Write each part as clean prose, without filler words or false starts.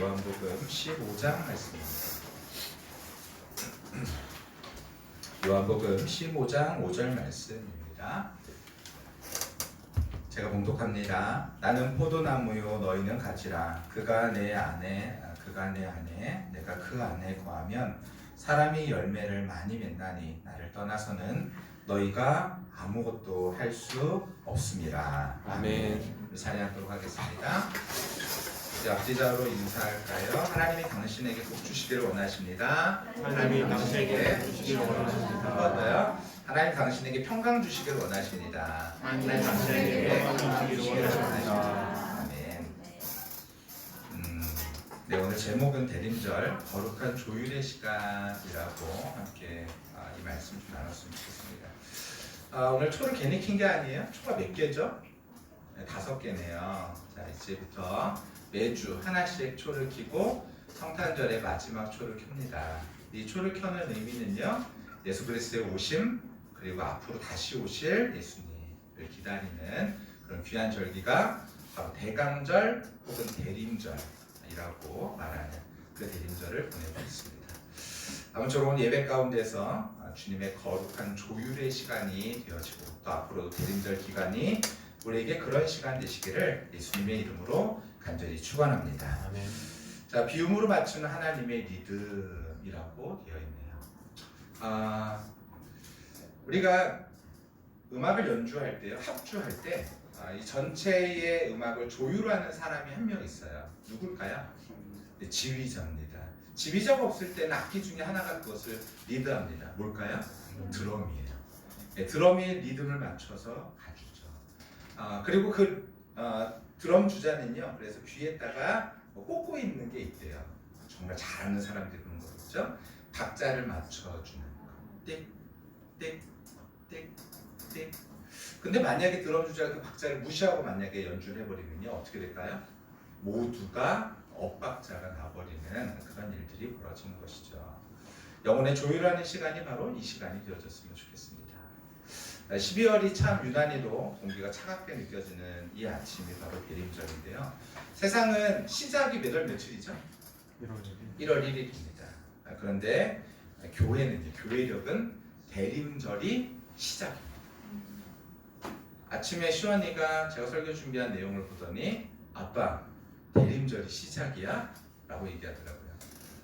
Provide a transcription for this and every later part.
요한복음 15장 말씀입니다. 요한복음 15장 5절 말씀입니다. 제가 봉독합니다. 나는 포도나무요 너희는 가지라. 그가 내 안에 내가 그 안에 거하면 사람이 열매를 많이 맺나니 나를 떠나서는 너희가 아무것도 할 수 없습니다. 아멘. 찬양하도록 하겠습니다. 앞뒤자로 인사할까요? 하나님이 당신에게 복 주시기를 원하십니다. 하나님이 당신에게 복 주시기를 원하십니다. 한 번 더요. 하나님 당신에게 평강 주시기를 원하십니다. 하나님 당신에게 평강 주시기를 원하십니다. 아멘. 네, 오늘 제목은 대림절 거룩한 조율의 시간이라고 함께 이 말씀 좀 나눴으면 좋겠습니다. 오늘 초를 괜히 킨 게 아니에요. 초가 몇 개죠? 네, 5개네요. 자, 이제부터 매주 하나씩 초를 켜고 성탄절의 마지막 초를 켭니다. 이 초를 켜는 의미는요, 예수 그리스도의 오심 그리고 앞으로 다시 오실 예수님을 기다리는 그런 귀한 절기가 바로 대강절 혹은 대림절이라고 말하는 그 대림절을 보내고 있습니다. 아무쪼록 오늘 예배 가운데서 주님의 거룩한 조율의 시간이 되어지고 또 앞으로도 대림절 기간이 우리에게 그런 시간 되시기를 예수님의 이름으로 간절히 축원합니다. 아멘. 자, 비음으로 맞추는 하나님의 리듬이라고 되어 있네요. 우리가 음악을 연주할 때요, 합주할 때 이 전체의 음악을 조율하는 사람이 한 명 있어요. 누굴까요? 네, 지휘자입니다. 지휘자가 없을 때는 악기 중에 하나가 그것을 리드합니다. 뭘까요? 드럼이에요. 네, 드럼이 리듬을 맞춰서 가주죠. 그리고 그 드럼 주자는요, 그래서 귀에다가 꽂고 있는 게 있대요. 정말 잘하는 사람들이 그런 거겠죠. 박자를 맞춰주는 거. 띡, 띡, 띡, 띡. 근데 만약에 드럼 주자가 그 박자를 무시하고 만약에 연주를 해버리면요, 어떻게 될까요? 모두가 엇박자가 나버리는 그런 일들이 벌어지는 것이죠. 영혼의 조율하는 시간이 바로 이 시간이 되어졌으면 좋겠습니다. 12월이 참 유난히도 공기가 차갑게 느껴지는 이 아침이 바로 대림절인데요. 세상은 시작이 몇 월 며칠이죠? 1월 1일입니다. 그런데 교회력은 대림절이 시작입니다. 아침에 시원이가 제가 설교 준비한 내용을 보더니 아빠, 대림절이 시작이야? 라고 얘기하더라고요.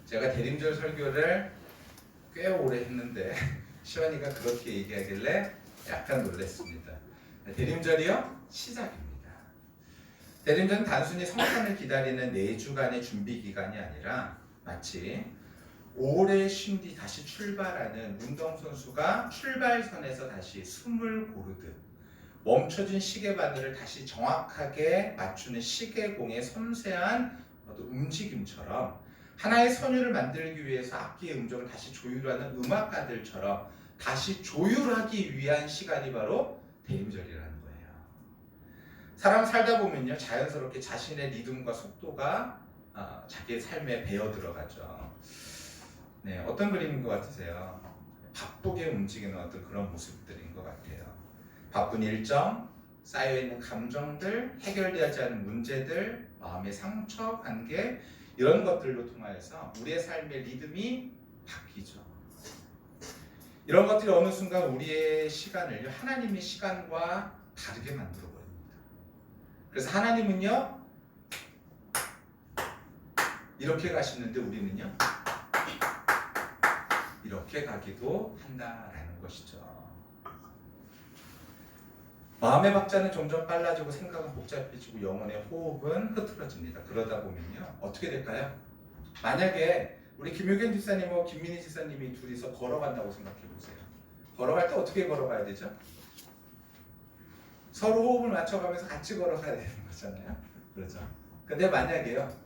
제가 대림절 설교를 꽤 오래 했는데 시원이가 그렇게 얘기하길래 약간 놀랐습니다. 대림절이요? 시작입니다. 대림절은 단순히 성탄을 기다리는 4주간의 준비 기간이 아니라 마치 오래 쉰 뒤 다시 출발하는 운동선수가 출발선에서 다시 숨을 고르듯 멈춰진 시계바늘을 다시 정확하게 맞추는 시계공의 섬세한 움직임처럼 하나의 선율을 만들기 위해서 악기의 음정을 다시 조율하는 음악가들처럼 다시 조율하기 위한 시간이 바로 대림절이라는 거예요. 사람 살다 보면요, 자연스럽게 자신의 리듬과 속도가 자기의 삶에 배어 들어가죠. 네, 어떤 그림인 것 같으세요? 바쁘게 움직이는 어떤 그런 모습들인 것 같아요. 바쁜 일정, 쌓여있는 감정들, 해결되지 않은 문제들, 마음의 상처, 관계 이런 것들로 통하여서 우리의 삶의 리듬이 바뀌죠. 이런 것들이 어느 순간 우리의 시간을요, 하나님의 시간과 다르게 만들어 버립니다. 그래서 하나님은요, 이렇게 가시는데 우리는요, 이렇게 가기도 한다라는 것이죠. 마음의 박자는 점점 빨라지고 생각은 복잡해지고 영혼의 호흡은 흐트러집니다. 그러다 보면요, 어떻게 될까요? 만약에 우리 김효경 집사님과 김민희 집사님이 둘이서 걸어간다고 생각해 보세요. 걸어갈 때 어떻게 걸어가야 되죠? 서로 호흡을 맞춰가면서 같이 걸어가야 되는 거잖아요. 그렇죠? 근데 만약에요,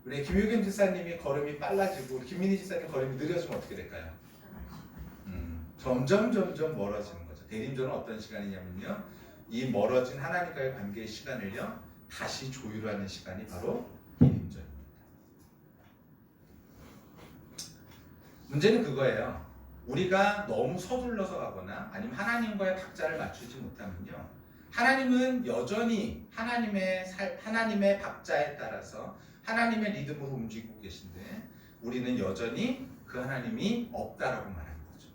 우리 김효경 집사님이 걸음이 빨라지고 김민희 집사님 걸음이 느려지면 어떻게 될까요? 점점 멀어지는 거죠. 대림절은 어떤 시간이냐면요, 이 멀어진 하나님과의 관계의 시간을요, 다시 조율하는 시간이 바로 대림절입니다. 문제는 그거예요. 우리가 너무 서둘러서 가거나 아니면 하나님과의 박자를 맞추지 못하면요, 하나님은 여전히 하나님의 박자에 따라서 하나님의 리듬으로 움직이고 계신데 우리는 여전히 그 하나님이 없다라고 말하는 거죠.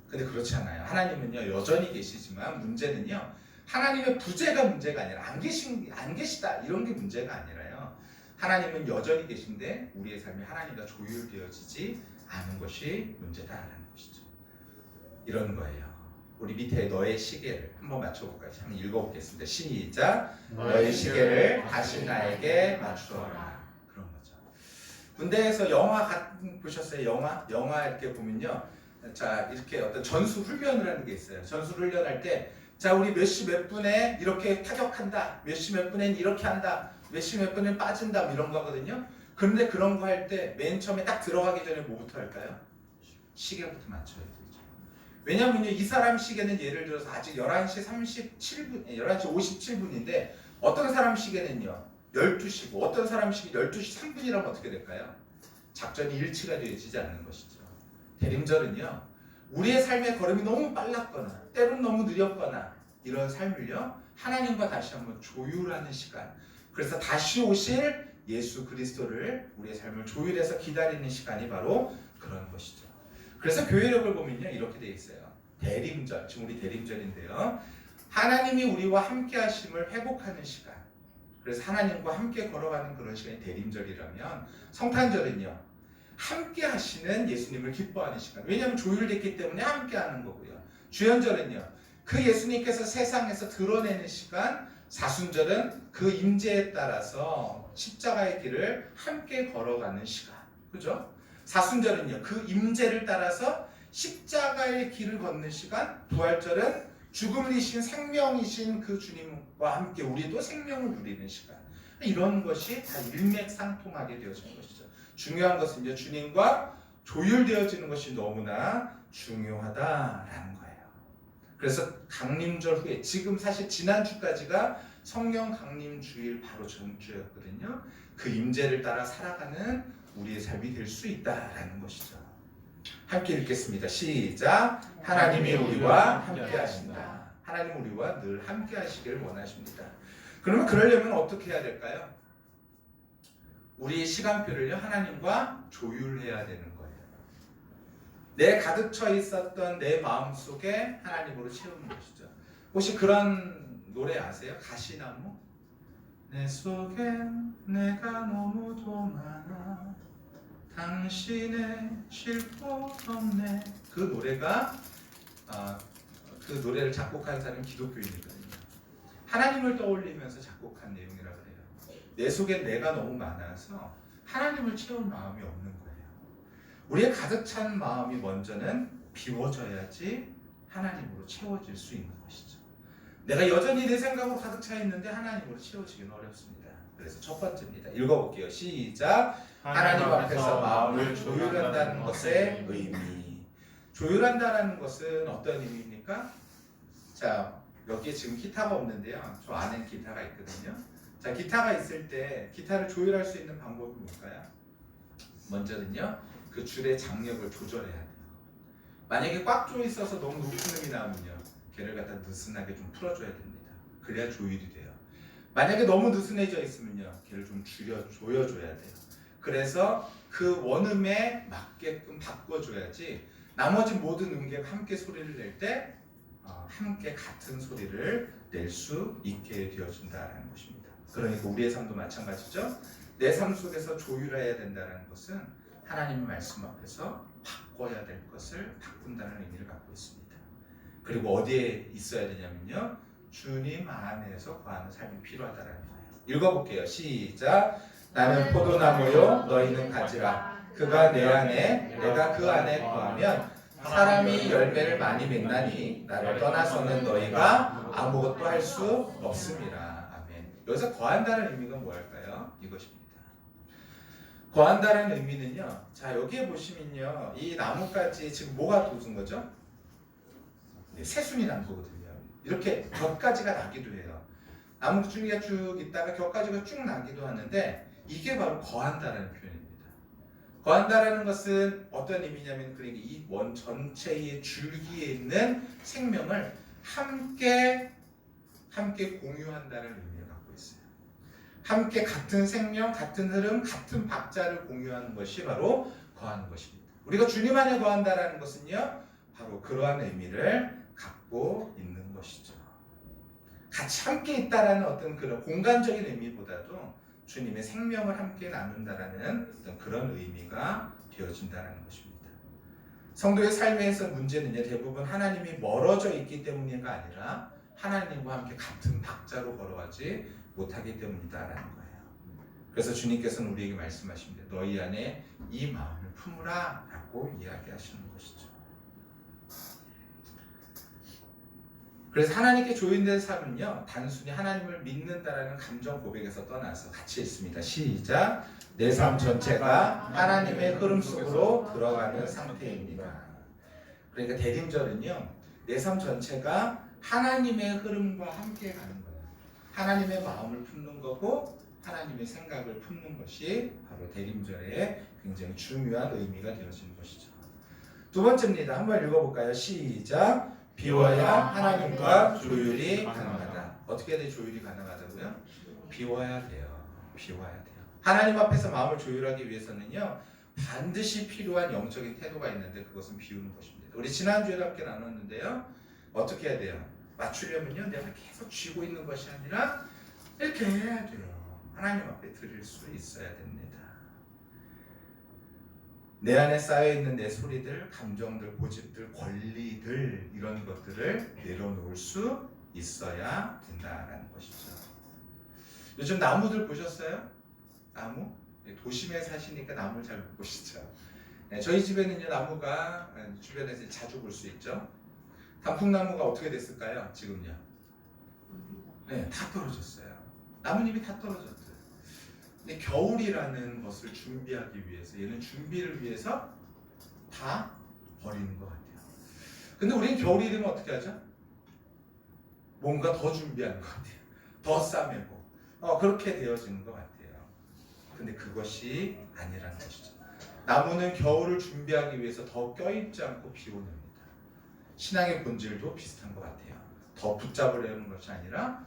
근데 그렇지 않아요. 하나님은요 여전히 계시지만 문제는요 하나님의 부재가 문제가 아니라 안 계시다 이런 게 문제가 아니라요. 하나님은 여전히 계신데 우리의 삶이 하나님과 조율되어지지 않은 것이 문제다라는 것이죠. 이런 거예요. 우리 밑에 너의 시계를 한번 맞춰볼까요? 한번 읽어보겠습니다. 시작. 너의 시계를 다시 나에게 맞추어라. 그런 거죠. 군대에서 영화 보셨어요? 영화 이렇게 보면요. 자 이렇게 어떤 전술 훈련을 하는 게 있어요. 전술 훈련할 때 자 우리 몇 시 몇 분에 이렇게 타격한다. 몇 시 몇 분엔 이렇게 한다. 몇 시 몇 분엔 빠진다. 뭐 이런 거거든요. 그런데 그런 거 할 때 맨 처음에 딱 들어가기 전에 뭐부터 할까요? 시계부터 맞춰야 되죠. 왜냐면요 이 사람 시계는 예를 들어서 아직 11시 37분, 11시 57분인데 어떤 사람 시계는요 12시고 어떤 사람 시계 12시 3분이라면 어떻게 될까요? 작전이 일치가 되어지지 않는 것이죠. 대림절은요 우리의 삶의 걸음이 너무 빨랐거나 때로는 너무 느렸거나 이런 삶을요 하나님과 다시 한번 조율하는 시간, 그래서 다시 오실 예수 그리스도를 우리의 삶을 조율해서 기다리는 시간이 바로 그런 것이죠. 그래서 교회력을 보면요 이렇게 돼 있어요. 대림절, 지금 우리 대림절인데요 하나님이 우리와 함께 하심을 회복하는 시간, 그래서 하나님과 함께 걸어가는 그런 시간이 대림절이라면 성탄절은요 함께 하시는 예수님을 기뻐하는 시간, 왜냐하면 조율됐기 때문에 함께 하는 거고요. 주연절은요 그 예수님께서 세상에서 드러내는 시간, 사순절은 그 임재에 따라서 십자가의 길을 함께 걸어가는 시간, 그죠? 사순절은요 그 임재를 따라서 십자가의 길을 걷는 시간, 부활절은 죽음이신 생명이신 그 주님과 함께 우리도 생명을 누리는 시간, 이런 것이 다 일맥상통하게 되어진 것이죠. 중요한 것은요 주님과 조율되어지는 것이 너무나 중요하다라는 거예요. 그래서 강림절 후에, 지금 사실 지난주까지가 성령 강림주일 바로 전주였거든요. 그 임재를 따라 살아가는 우리의 삶이 될 수 있다라는 것이죠. 함께 읽겠습니다. 시작. 하나님이 우리와 함께 하신다. 하나님 우리와 늘 함께 하시길 원하십니다. 그러면 그러려면 어떻게 해야 될까요? 우리의 시간표를요 하나님과 조율해야 되는 거예요. 내 가득 차 있었던 내 마음속에 하나님으로 채우는 것이죠. 혹시 그런 노래 아세요? 가시나무? 내 속엔 내가 너무도 많아 당신의 쉴 곳 없네. 그 노래가 그 노래를 작곡한 사람은 기독교인이거든요. 하나님을 떠올리면서 작곡한 내용이라 그래요. 내 속엔 내가 너무 많아서 하나님을 채울 마음이 없는 거예요. 우리의 가득 찬 마음이 먼저는 비워져야지 하나님으로 채워질 수 있는 것이죠. 내가 여전히 내 생각으로 가득 차 있는데 하나님으로 채워지기는 어렵습니다. 그래서 첫 번째입니다. 읽어볼게요. 시작. 하나님 앞에서 마음을 조율한다는 것의 의미. 조율한다는 것은 어떤 의미입니까? 자, 여기에 지금 기타가 없는데요. 저 안에 기타가 있거든요. 자, 기타가 있을 때 기타를 조율할 수 있는 방법이 뭘까요? 먼저는요, 그 줄의 장력을 조절해야 돼요. 만약에 꽉 조여 있어서 너무 높은 음이 나오면요, 걔를 갖다 느슨하게 좀 풀어줘야 됩니다. 그래야 조율이 돼요. 만약에 너무 느슨해져 있으면요, 걔를 좀 조여줘야 돼요. 그래서 그 원음에 맞게끔 바꿔줘야지 나머지 모든 음계가 함께 소리를 낼 때 함께 같은 소리를 낼 수 있게 되어진다는 것입니다. 그러니까 우리의 삶도 마찬가지죠. 내 삶 속에서 조율해야 된다는 것은 하나님의 말씀 앞에서 바꿔야 될 것을 바꾼다는 의미를 갖고 있습니다. 그리고 어디에 있어야 되냐면요, 주님 안에서 거하는 삶이 필요하다는 거예요. 읽어볼게요. 시작. 나는 포도나무요 너희는 가지라. 그가 내 안에 내가 그 안에 거하면 사람이 열매를 많이 맺나니 나를 떠나서는 너희가 아무것도 할 수 없습니다. 아멘. 여기서 거한다는 의미가 뭐랄까요? 이것입니다. 거한다는 의미는요, 자 여기에 보시면요, 이 나뭇가지 지금 뭐가 돋은 거죠? 네, 새순이 난 거거든요. 이렇게 곁가지가 나기도 해요. 나뭇줄기가 쭉 있다가 곁가지가 쭉 나기도 하는데 이게 바로 거한다라는 표현입니다. 거한다라는 것은 어떤 의미냐면, 그러니까 이 원 전체의 줄기에 있는 생명을 함께 공유한다는 의미를 갖고 있어요. 함께 같은 생명, 같은 흐름, 같은 박자를 공유하는 것이 바로 거하는 것입니다. 우리가 주님 안에 거한다라는 것은요, 바로 그러한 의미를 갖고 있는 것이죠. 같이 함께 있다라는 어떤 그런 공간적인 의미보다도 주님의 생명을 함께 나눈다라는 어떤 그런 의미가 되어진다는 것입니다. 성도의 삶에서 문제는요, 대부분 하나님이 멀어져 있기 때문이가 아니라 하나님과 함께 같은 박자로 걸어가지 못하기 때문이다라는 거예요. 그래서 주님께서는 우리에게 말씀하십니다. 너희 안에 이 마음을 품으라 라고 이야기하시는 것이죠. 그래서 하나님께 조인된 삶은요, 단순히 하나님을 믿는다라는 감정 고백에서 떠나서 같이 있습니다. 시작. 내 삶 전체가 하나님의 흐름 속으로 들어가는 상태입니다. 그러니까 대림절은요, 내 삶 전체가 하나님의 흐름과 함께 가는 거예요. 하나님의 마음을 품는 거고 하나님의 생각을 품는 것이 바로 대림절의 굉장히 중요한 의미가 되어지는 것이죠. 두 번째입니다. 한번 읽어볼까요? 시작. 비워야 하나님과 조율이 가능하다. 어떻게 해야 돼? 조율이 가능하다고요? 비워야 돼요. 비워야 돼요. 하나님 앞에서 마음을 조율하기 위해서는요, 반드시 필요한 영적인 태도가 있는데 그것은 비우는 것입니다. 우리 지난주에도 함께 나눴는데요, 어떻게 해야 돼요? 맞추려면요, 내가 계속 쥐고 있는 것이 아니라 이렇게 해야 돼요. 하나님 앞에 드릴 수 있어야 됩니다. 내 안에 쌓여있는 내 소리들, 감정들, 고집들, 권리들, 이런 것들을 내려놓을 수 있어야 된다라는 것이죠. 요즘 나무들 보셨어요? 나무? 도심에 사시니까 나무를 잘 못 보시죠. 저희 집에는요, 나무가 주변에서 자주 볼 수 있죠. 단풍나무가 어떻게 됐을까요? 지금요? 네, 다 떨어졌어요. 나뭇잎이 다 떨어졌어요. 근데 겨울이라는 것을 준비하기 위해서, 얘는 준비를 위해서 다 버리는 것 같아요. 근데 우리는 겨울이 되면 어떻게 하죠? 뭔가 더 준비하는 것 같아요. 더 싸매고 그렇게 되어지는 것 같아요. 근데 그것이 아니라는 것이죠. 나무는 겨울을 준비하기 위해서 더 껴입지 않고 비워냅니다. 신앙의 본질도 비슷한 것 같아요. 더 붙잡으려는 것이 아니라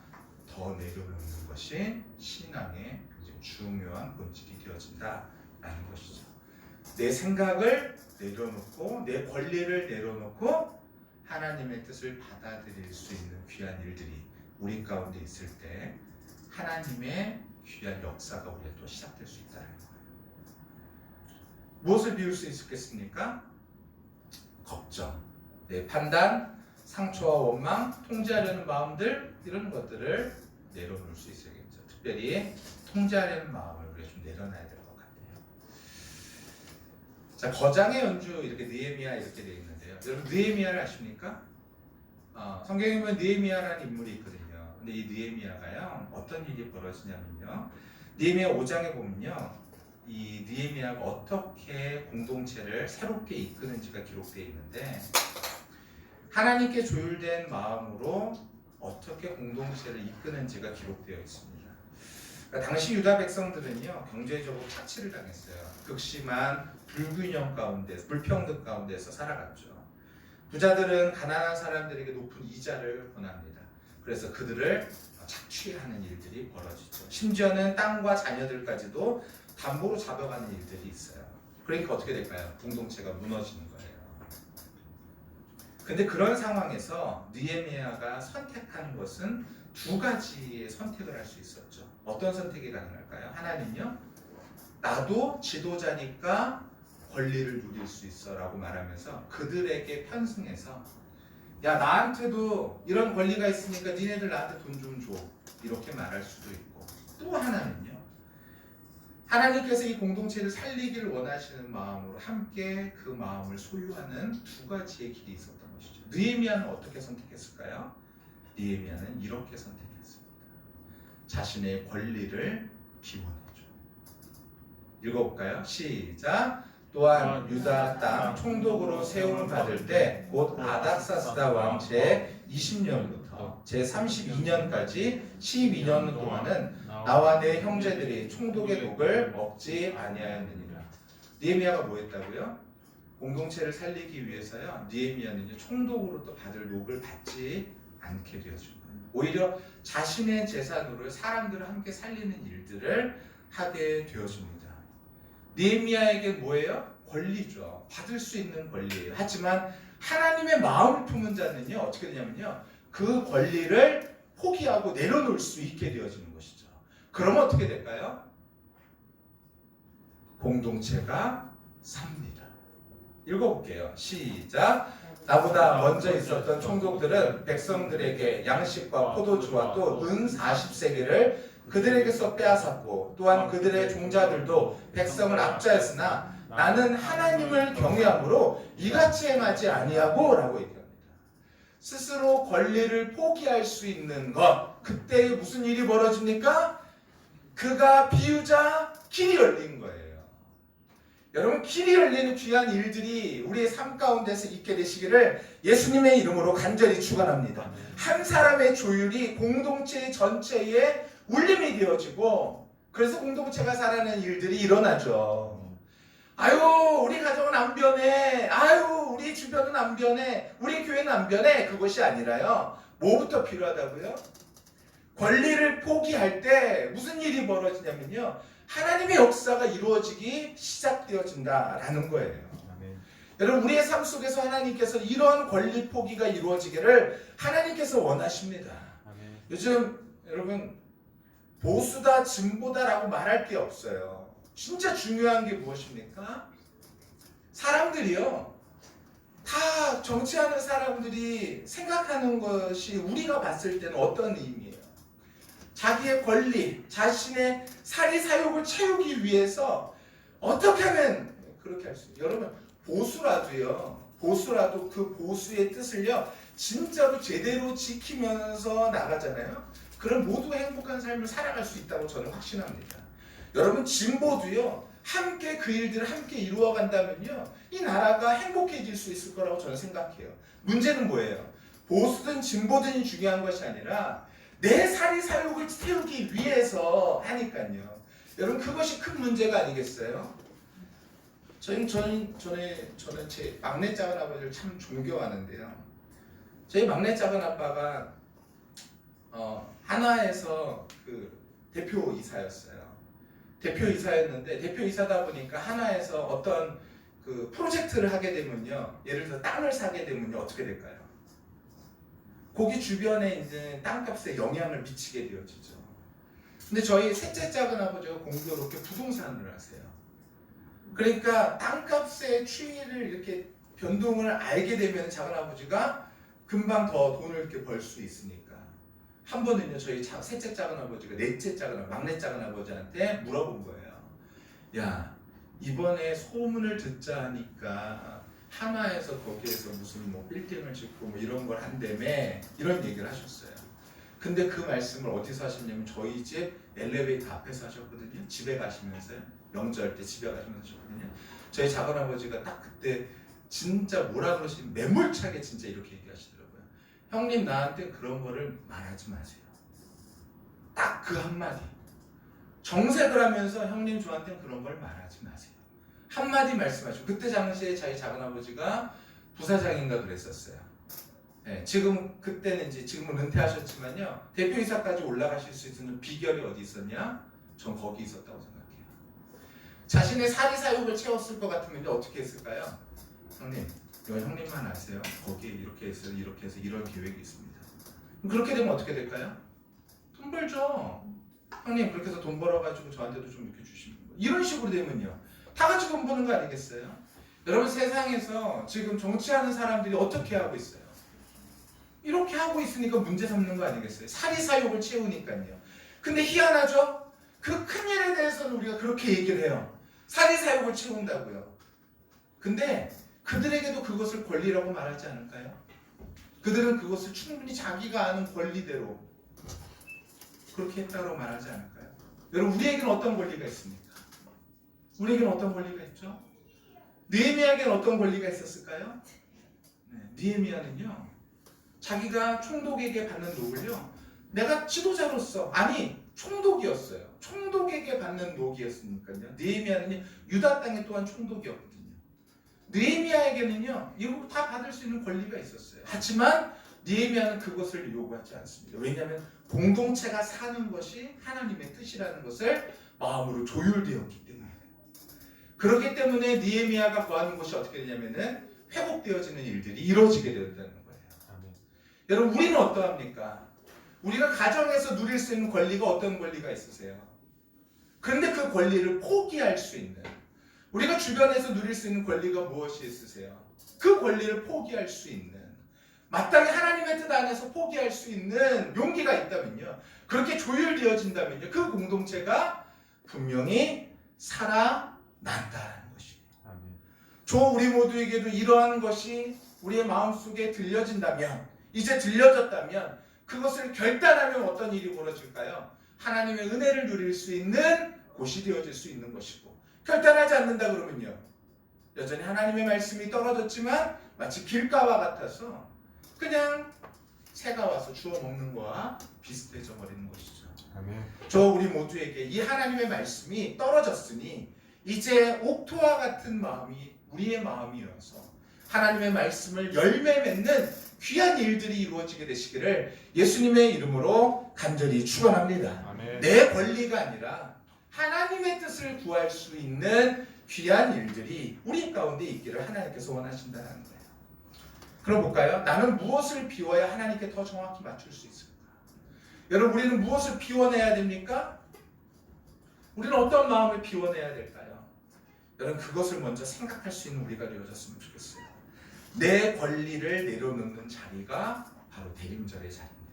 더 내려놓는 것이 신앙의 중요한 본질이 되어진다라는 것이죠. 내 생각을 내려놓고 내 권리를 내려놓고 하나님의 뜻을 받아들일 수 있는 귀한 일들이 우리 가운데 있을 때 하나님의 귀한 역사가 우리에 또 시작될 수 있다는 거예요. 무엇을 비울 수 있겠습니까? 걱정, 내 판단, 상처와 원망, 통제하려는 마음들, 이런 것들을 내려놓을 수 있어야겠죠. 특별히 통제하려는 마음을 우리가 좀 내려놔야 될 것 같아요. 자, 거장의 연주, 이렇게 느헤미야 이렇게 되어 있는데요. 여러분 느헤미야를 아십니까? 성경에 보면 느헤미야라는 인물이 있거든요. 근데 이 느헤미야가요, 어떤 일이 벌어지냐면요, 느헤미야 5장에 보면요, 이 느헤미야가 어떻게 공동체를 새롭게 이끄는지가 기록되어 있는데, 하나님께 조율된 마음으로 어떻게 공동체를 이끄는지가 기록되어 있습니다. 그러니까 당시 유다 백성들은요, 경제적으로 착취를 당했어요. 극심한 불균형 가운데, 불평등 가운데서 살아갔죠. 부자들은 가난한 사람들에게 높은 이자를 권합니다. 그래서 그들을 착취하는 일들이 벌어지죠. 심지어는 땅과 자녀들까지도 담보로 잡아가는 일들이 있어요. 그러니까 어떻게 될까요? 공동체가 무너지는 거예요. 근데 그런 상황에서 느헤미야가 선택한 것은 두 가지의 선택을 할 수 있었죠. 어떤 선택이 가능할까요? 하나님요, 나도 지도자니까 권리를 누릴 수 있어 라고 말하면서 그들에게 편승해서, 야, 나한테도 이런 권리가 있으니까 니네들 나한테 돈 좀 줘, 이렇게 말할 수도 있고, 또 하나는요, 하나님께서 이 공동체를 살리기를 원하시는 마음으로 함께 그 마음을 소유하는 두 가지의 길이 있었던 것이죠. 느헤미야는 어떻게 선택했을까요? 느헤미야는 이렇게 선택했습니다. 자신의 권리를 비워내죠. 읽어볼까요? 시작. 또한 유다 땅 총독으로 세움을 받을 때 곧 아닥사스다 왕 제 20년부터 제 32년까지 12년 동안은 나와 내 형제들이 총독의 녹을 먹지 아니하였느니라. 느헤미야가 뭐 했다고요? 공동체를 살리기 위해서요, 느헤미야는요, 총독으로 또 받을 녹을 받지 않게 되어진 거예요. 오히려 자신의 재산으로 사람들을 함께 살리는 일들을 하게 되어집니다. 느헤미야에게 뭐예요? 권리죠. 받을 수 있는 권리예요. 하지만 하나님의 마음을 품은 자는요, 어떻게 되냐면요, 그 권리를 포기하고 내려놓을 수 있게 되어지는 것이죠. 그러면 어떻게 될까요? 공동체가 삽니다. 읽어볼게요. 시작. 나보다 먼저 있었던 총독들은 백성들에게 양식과 포도주와 또 은 40세겔을 그들에게서 빼앗았고, 또한 그들의 종자들도 백성을 압제했으나 나는 하나님을 경외함으로 이같이 행하지 아니하고 라고 얘기합니다. 스스로 권리를 포기할 수 있는 것, 그때 무슨 일이 벌어집니까? 그가 비유자 길이 열린 거예요. 여러분, 길이 열리는 귀한 일들이 우리의 삶 가운데서 있게 되시기를 예수님의 이름으로 간절히 축원합니다. 한 사람의 조율이 공동체 전체에 울림이 되어지고, 그래서 공동체가 살아나는 일들이 일어나죠. 아유, 우리 가정은 안 변해. 아유, 우리 주변은 안 변해. 우리 교회는 안 변해. 그것이 아니라요, 뭐부터 필요하다고요? 권리를 포기할 때 무슨 일이 벌어지냐면요, 하나님의 역사가 이루어지기 시작되어진다라는 거예요. 아멘. 여러분, 우리의 삶 속에서 하나님께서 이러한 권리 포기가 이루어지기를 하나님께서 원하십니다. 아멘. 요즘 여러분, 보수다 진보다라고 말할 게 없어요. 진짜 중요한 게 무엇입니까? 사람들이요, 다 정치하는 사람들이 생각하는 것이 우리가 봤을 때는 어떤 의미예요? 자기의 권리, 자신의 사리사욕을 채우기 위해서 어떻게 하면 그렇게 할 수 있어요? 여러분, 보수라도 그 보수의 뜻을요, 진짜로 제대로 지키면서 나가잖아요. 그럼 모두 행복한 삶을 살아갈 수 있다고 저는 확신합니다. 여러분, 진보도요, 함께 그 일들을 함께 이루어 간다면요, 이 나라가 행복해질 수 있을 거라고 저는 생각해요. 문제는 뭐예요? 보수든 진보든이 중요한 것이 아니라 내 사리사욕을 채우기 위해서 하니까요. 여러분, 그것이 큰 문제가 아니겠어요? 저는 제 막내 작은 아버지를 참 존경하는데요. 저희 막내 작은 아빠가 한화에서 그 대표이사였어요. 대표이사였는데, 대표이사다 보니까 한화에서 어떤 그 프로젝트를 하게 되면요, 예를 들어 땅을 사게 되면요, 어떻게 될까요? 거기 주변에 이제 땅값에 영향을 미치게 되어지죠. 근데 저희 셋째 작은 아버지가 공교롭게 부동산을 하세요. 그러니까 땅값의 추이를 이렇게 변동을 알게 되면 작은 아버지가 금방 더 돈을 이렇게 벌 수 있으니까, 한 번은요, 저희 셋째 작은 아버지가 막내 작은 아버지한테 물어본 거예요. 야, 이번에 소문을 듣자 하니까 하나에서 거기에서 무슨 뭐 빌딩을 짓고 뭐 이런 걸 한다며, 이런 얘기를 하셨어요. 근데 그 말씀을 어디서 하셨냐면 저희 집 엘리베이터 앞에서 하셨거든요. 집에 가시면서요. 명절 때 집에 가시면서 하셨거든요. 저희 작은아버지가 딱 그때 진짜 뭐라 그러시면 매몰차게 진짜 이렇게 얘기하시더라고요. 형님, 나한테 그런 거를 말하지 마세요. 딱 그 한마디. 정색을 하면서 형님, 저한테 그런 걸 말하지 마세요. 한마디 말씀하시고, 그때 당시에 저희 작은아버지가 부사장인가 그랬었어요. 네, 그때는 지금은 은퇴하셨지만요, 대표이사까지 올라가실 수 있는 비결이 어디 있었냐? 전 거기 있었다고 생각해요. 자신의 사리사욕을 채웠을 것 같으면 어떻게 했을까요? 형님, 이건 형님만 아세요. 거기에 이렇게 해서 이런 계획이 있습니다. 그렇게 되면 어떻게 될까요? 돈 벌죠. 형님, 그렇게 해서 돈 벌어가지고 저한테도 좀 이렇게 주시는 거예요. 이런 식으로 되면요, 다 같이 돈 버는 거 아니겠어요? 여러분, 세상에서 지금 정치하는 사람들이 어떻게 하고 있어요? 이렇게 하고 있으니까 문제 삼는 거 아니겠어요? 사리사욕을 채우니까요. 근데 희한하죠? 그 큰 일에 대해서는 우리가 그렇게 얘기를 해요. 사리사욕을 채운다고요. 근데 그들에게도 그것을 권리라고 말하지 않을까요? 그들은 그것을 충분히 자기가 아는 권리대로 그렇게 했다고 말하지 않을까요? 여러분, 우리에게는 어떤 권리가 있습니까? 우리에게는 어떤 권리가 있죠? 느헤미야에게는 어떤 권리가 있었을까요? 느헤미야는요, 자기가 총독에게 받는 녹을요, 내가 지도자로서, 아니 총독이었어요. 총독에게 받는 녹이었으니까요. 느헤미야는요, 유다 땅에 또한 총독이었거든요. 느헤미야에게는요, 이거 다 받을 수 있는 권리가 있었어요. 하지만 느헤미야는 그것을 요구하지 않습니다. 왜냐하면 공동체가 사는 것이 하나님의 뜻이라는 것을 마음으로 조율되었기 때문에. 그렇기 때문에 느헤미야가 구하는 것이 어떻게 되냐면은 회복되어지는 일들이 이루어지게 된다는 거예요. 여러분, 우리는 어떠합니까? 우리가 가정에서 누릴 수 있는 권리가 어떤 권리가 있으세요? 그런데 그 권리를 포기할 수 있는, 우리가 주변에서 누릴 수 있는 권리가 무엇이 있으세요? 그 권리를 포기할 수 있는, 마땅히 하나님의 뜻 안에서 포기할 수 있는 용기가 있다면요, 그렇게 조율되어진다면요, 그 공동체가 분명히 살아난다는 것이에요. 저 우리 모두에게도 이러한 것이 우리의 마음속에 들려진다면, 이제 들려졌다면, 그것을 결단하면 어떤 일이 벌어질까요? 하나님의 은혜를 누릴 수 있는 곳이 되어질 수 있는 것이고, 결단하지 않는다 그러면요, 여전히 하나님의 말씀이 떨어졌지만 마치 길가와 같아서 그냥 새가 와서 주워 먹는 거와 비슷해져 버리는 것이죠. 아멘. 저 우리 모두에게 이 하나님의 말씀이 떨어졌으니 이제 옥토와 같은 마음이 우리의 마음이어서 하나님의 말씀을 열매 맺는 귀한 일들이 이루어지게 되시기를 예수님의 이름으로 간절히 축원합니다. 아멘. 내 권리가 아니라 하나님의 뜻을 구할 수 있는 귀한 일들이 우리 가운데 있기를 하나님께서 원하신다는 거예요. 그럼 볼까요? 나는 무엇을 비워야 하나님께 더 정확히 맞출 수 있을까? 여러분, 우리는 무엇을 비워내야 됩니까? 우리는 어떤 마음을 비워내야 될까요? 여러분, 그것을 먼저 생각할 수 있는 우리가 되어졌으면 좋겠어요. 내 권리를 내려놓는 자리가 바로 대림절의 자리입니다.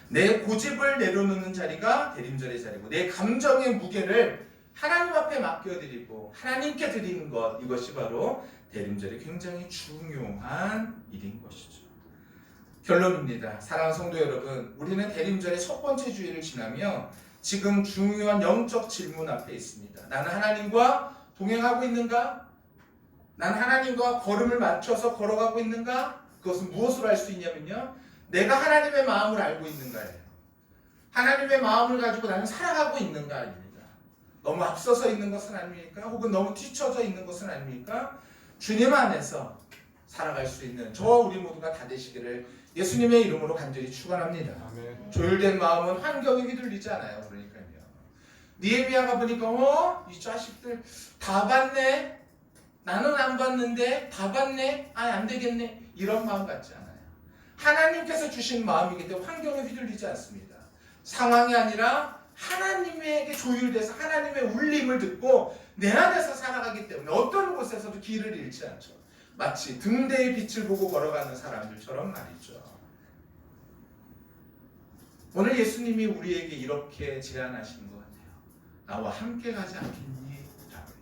내 고집을 내려놓는 자리가 대림절의 자리고, 내 감정의 무게를 하나님 앞에 맡겨드리고 하나님께 드리는 것, 이것이 바로 대림절이 굉장히 중요한 일인 것이죠. 결론입니다. 사랑하는 성도 여러분, 우리는 대림절의 첫 번째 주일을 지나며 지금 중요한 영적 질문 앞에 있습니다. 나는 하나님과 동행하고 있는가? 나는 하나님과 걸음을 맞춰서 걸어가고 있는가? 그것은 무엇으로 알 수 있냐면요, 내가 하나님의 마음을 알고 있는가예요. 하나님의 마음을 가지고 나는 살아가고 있는가입니다. 너무 앞서서 있는 것은 아닙니까? 혹은 너무 뒤쳐져 있는 것은 아닙니까? 주님 안에서 살아갈 수 있는 저와 우리 모두가 다 되시기를 예수님의 이름으로 간절히 축원합니다. 아멘. 조율된 마음은 환경에 휘둘리지 않아요. 그러니까요. 느헤미야가 보니까 이 자식들 다 봤네. 나는 안 봤는데 다 봤네. 안 되겠네. 이런 마음 같지 않아요. 하나님께서 주신 마음이기 때문에 환경에 휘둘리지 않습니다. 상황이 아니라 하나님에게 조율돼서 하나님의 울림을 듣고 내 안에서 살아가기 때문에 어떤 곳에서도 길을 잃지 않죠. 마치 등대의 빛을 보고 걸어가는 사람들처럼 말이죠. 오늘 예수님이 우리에게 이렇게 제안하시는 것 같아요. 나와 함께 가지 않겠니? 라고요.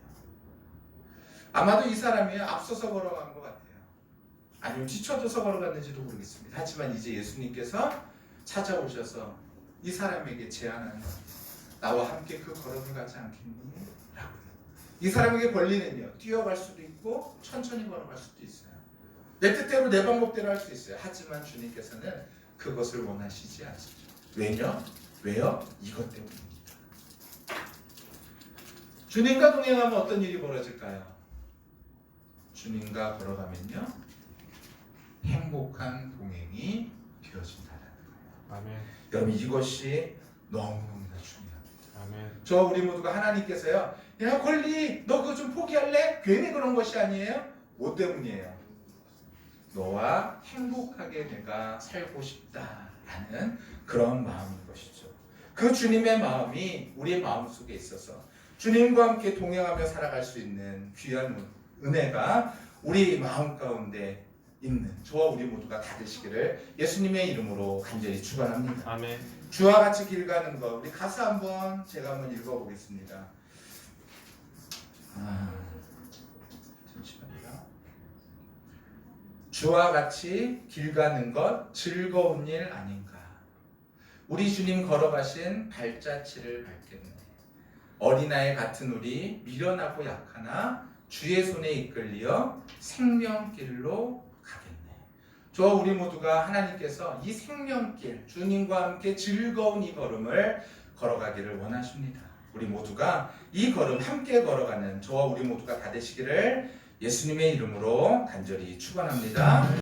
아마도 이 사람이 앞서서 걸어간 것 같아요. 아니면 뒤쳐져서 걸어갔는지도 모르겠습니다. 하지만 이제 예수님께서 찾아오셔서 이 사람에게 제안하는 거예요. 나와 함께 그 걸음을 가지 않겠니? 라고요. 이 사람에게 권리는요, 뛰어갈 수도 있고 천천히 걸어갈 수도 있어요. 내 뜻대로 내 방법대로 할 수 있어요. 하지만 주님께서는 그것을 원하시지 않으시죠. 왜요? 이것 때문입니다. 주님과 동행하면 어떤 일이 벌어질까요? 주님과 걸어가면요, 행복한 동행이 되어진다는 거예요. 아멘. 여러분, 이것이 너무너무나 중요합니다. 아멘. 저 우리 모두가 하나님께서요, 야 권리 너 그거 좀 포기할래? 괜히 그런 것이 아니에요. 뭐 때문이에요? 너와 행복하게 내가 살고 싶다라는 그런 마음인 것이죠. 그 주님의 마음이 우리의 마음속에 있어서 주님과 함께 동행하며 살아갈 수 있는 귀한 은혜가 우리 마음 가운데 있는 저와 우리 모두가 다 되시기를 예수님의 이름으로 간절히 축원합니다. 아멘. 주와 같이 길 가는 것, 우리 가사 한번 제가 한번 읽어보겠습니다. 잠시만요. 주와 같이 길 가는 것 즐거운 일 아닌가? 우리 주님 걸어가신 발자취를 밟겠네. 어린아이 같은 우리 미련하고 약하나 주의 손에 이끌려 생명길로 가겠네. 저 우리 모두가 하나님께서 이 생명길, 주님과 함께 즐거운 이 걸음을 걸어가기를 원하십니다. 우리 모두가 이 걸음 함께 걸어가는 저와 우리 모두가 다 되시기를 예수님의 이름으로 간절히 축원합니다.